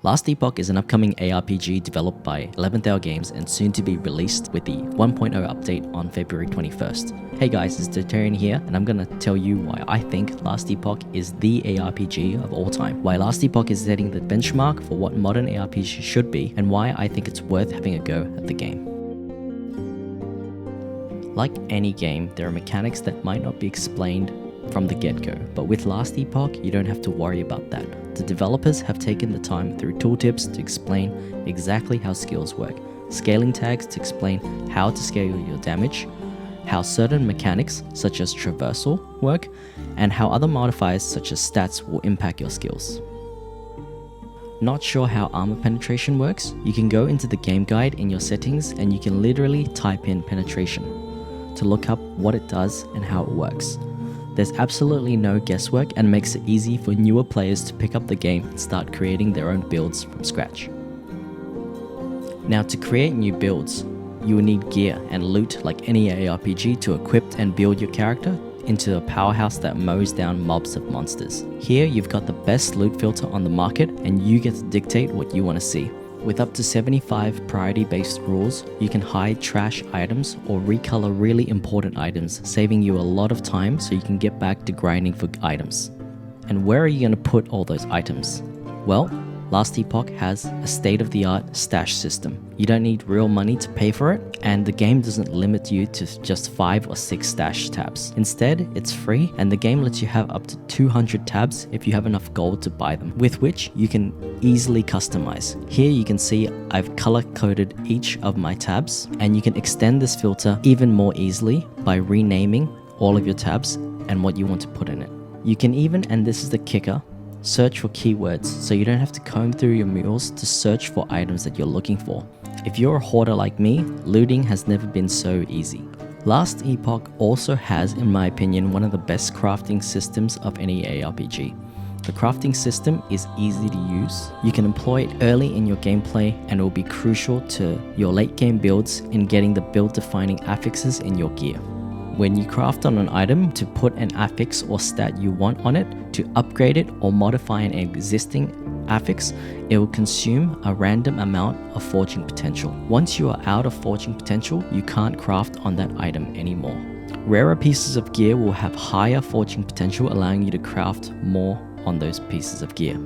Last Epoch is an upcoming ARPG developed by 11th Hour Games and soon to be released with the 1.0 update on February 21st. Hey guys, it's Totarian here, and I'm gonna tell you why I think Last Epoch is the ARPG of all time, why Last Epoch is setting the benchmark for what modern ARPG should be, and why I think it's worth having a go at the game. Like any game, there are mechanics that might not be explained from the get-go, but with Last Epoch, you don't have to worry about that. The developers have taken the time through tooltips to explain exactly how skills work, scaling tags to explain how to scale your damage, how certain mechanics such as traversal work, and how other modifiers such as stats will impact your skills. Not sure how armor penetration works? You can go into the game guide in your settings and you can literally type in penetration to look up what it does and how it works. There's absolutely no guesswork and makes it easy for newer players to pick up the game and start creating their own builds from scratch. Now, to create new builds, you will need gear and loot like any ARPG to equip and build your character into a powerhouse that mows down mobs of monsters. Here you've got the best loot filter on the market and you get to dictate what you want to see. With up to 75 priority-based rules, you can hide trash items or recolor really important items, saving you a lot of time so you can get back to grinding for items. And where are you going to put all those items? Well, Last Epoch has a state-of-the-art stash system. You don't need real money to pay for it, and the game doesn't limit you to just 5 or 6 stash tabs. Instead, it's free, and the game lets you have up to 200 tabs if you have enough gold to buy them, with which you can easily customize. Here you can see I've color-coded each of my tabs, and you can extend this filter even more easily by renaming all of your tabs and what you want to put in it. You can even, and this is the kicker, search for keywords so you don't have to comb through your mules to search for items that you're looking for. If you're a hoarder like me, looting has never been so easy. Last Epoch also has, in my opinion, one of the best crafting systems of any ARPG. The crafting system is easy to use. You can employ it early in your gameplay and it will be crucial to your late game builds in getting the build defining affixes in your gear. When you craft on an item to put an affix or stat you want on it, to upgrade it or modify an existing affix, it will consume a random amount of forging potential. Once you are out of forging potential, you can't craft on that item anymore. Rarer pieces of gear will have higher forging potential, allowing you to craft more on those pieces of gear.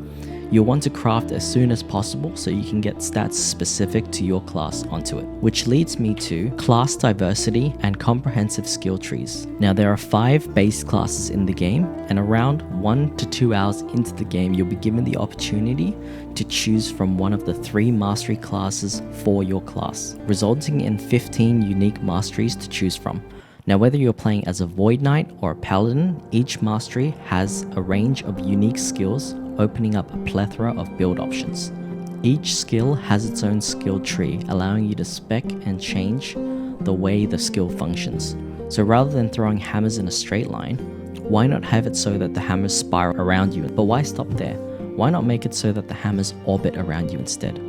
You'll want to craft as soon as possible so you can get stats specific to your class onto it. Which leads me to class diversity and comprehensive skill trees. Now there are 5 base classes in the game, and around 1 to 2 hours into the game you'll be given the opportunity to choose from one of the 3 mastery classes for your class, resulting in 15 unique masteries to choose from. Now whether you're playing as a Void Knight or a Paladin, each mastery has a range of unique skills, opening up a plethora of build options. Each skill has its own skill tree, allowing you to spec and change the way the skill functions. So rather than throwing hammers in a straight line, why not have it so that the hammers spiral around you? But why stop there? Why not make it so that the hammers orbit around you instead?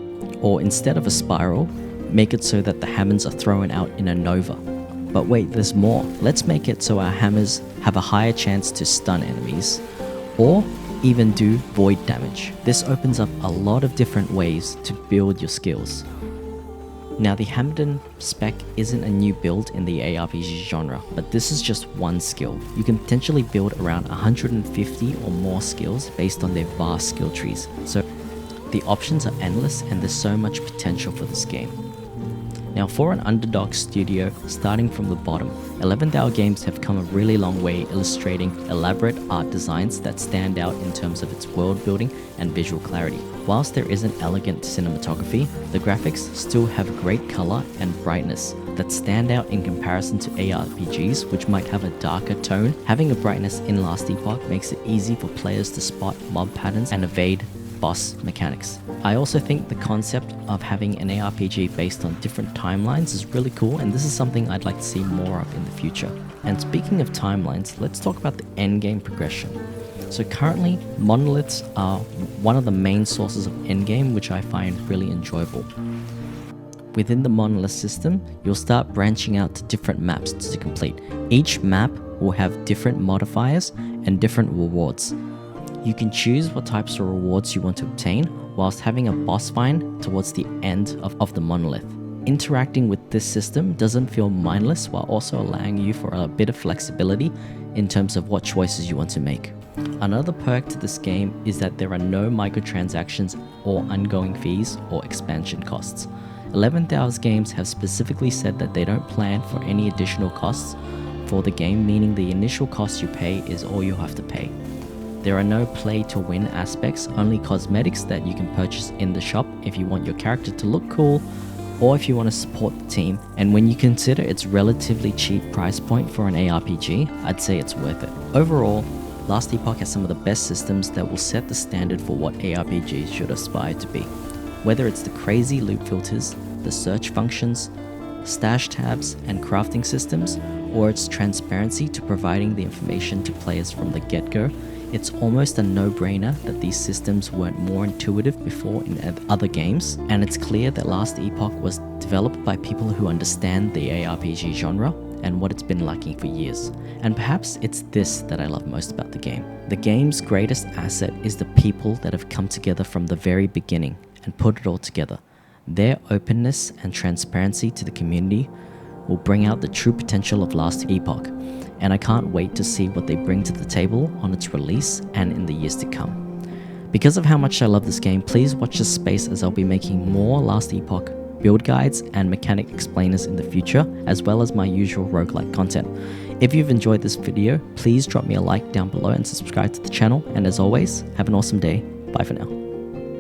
Or instead of a spiral, make it so that the hammers are thrown out in a nova. But wait, there's more. Let's make it so our hammers have a higher chance to stun enemies, or even do void damage. This opens up a lot of different ways to build your skills. Now the Hamden spec isn't a new build in the ARPG genre, but this is just one skill. You can potentially build around 150 or more skills based on their vast skill trees. So the options are endless and there's so much potential for this game. Now for an underdog studio starting from the bottom, 11th Hour Games have come a really long way illustrating elaborate art designs that stand out in terms of its world building and visual clarity. Whilst there isn't elegant cinematography, the graphics still have great color and brightness that stand out in comparison to ARPGs, which might have a darker tone. Having a brightness in Last Epoch makes it easy for players to spot mob patterns and evade boss mechanics. I also think the concept of having an ARPG based on different timelines is really cool, and this is something I'd like to see more of in the future. And speaking of timelines, let's talk about the endgame progression. So currently, monoliths are one of the main sources of endgame, which I find really enjoyable. Within the monolith system, you'll start branching out to different maps to complete. Each map will have different modifiers and different rewards. You can choose what types of rewards you want to obtain, whilst having a boss fight towards the end of the monolith. Interacting with this system doesn't feel mindless, while also allowing you for a bit of flexibility in terms of what choices you want to make. Another perk to this game is that there are no microtransactions or ongoing fees or expansion costs. 11th Hour Games have specifically said that they don't plan for any additional costs for the game, meaning the initial cost you pay is all you have to pay. There are no play to win aspects, only cosmetics that you can purchase in the shop if you want your character to look cool or if you want to support the team. And when you consider its relatively cheap price point for an ARPG, I'd say it's worth it. Overall, Last Epoch has some of the best systems that will set the standard for what ARPGs should aspire to be. Whether it's the crazy loot filters, the search functions, stash tabs, and crafting systems, or its transparency to providing the information to players from the get-go, it's almost a no-brainer that these systems weren't more intuitive before in other games, and it's clear that Last Epoch was developed by people who understand the ARPG genre and what it's been lacking for years. And perhaps it's this that I love most about the game. The game's greatest asset is the people that have come together from the very beginning and put it all together. Their openness and transparency to the community will bring out the true potential of Last Epoch, and I can't wait to see what they bring to the table on its release and in the years to come. Because of how much I love this game, please watch this space as I'll be making more Last Epoch build guides and mechanic explainers in the future, as well as my usual roguelike content. If you've enjoyed this video, please drop me a like down below and subscribe to the channel, and as always, have an awesome day. Bye for now.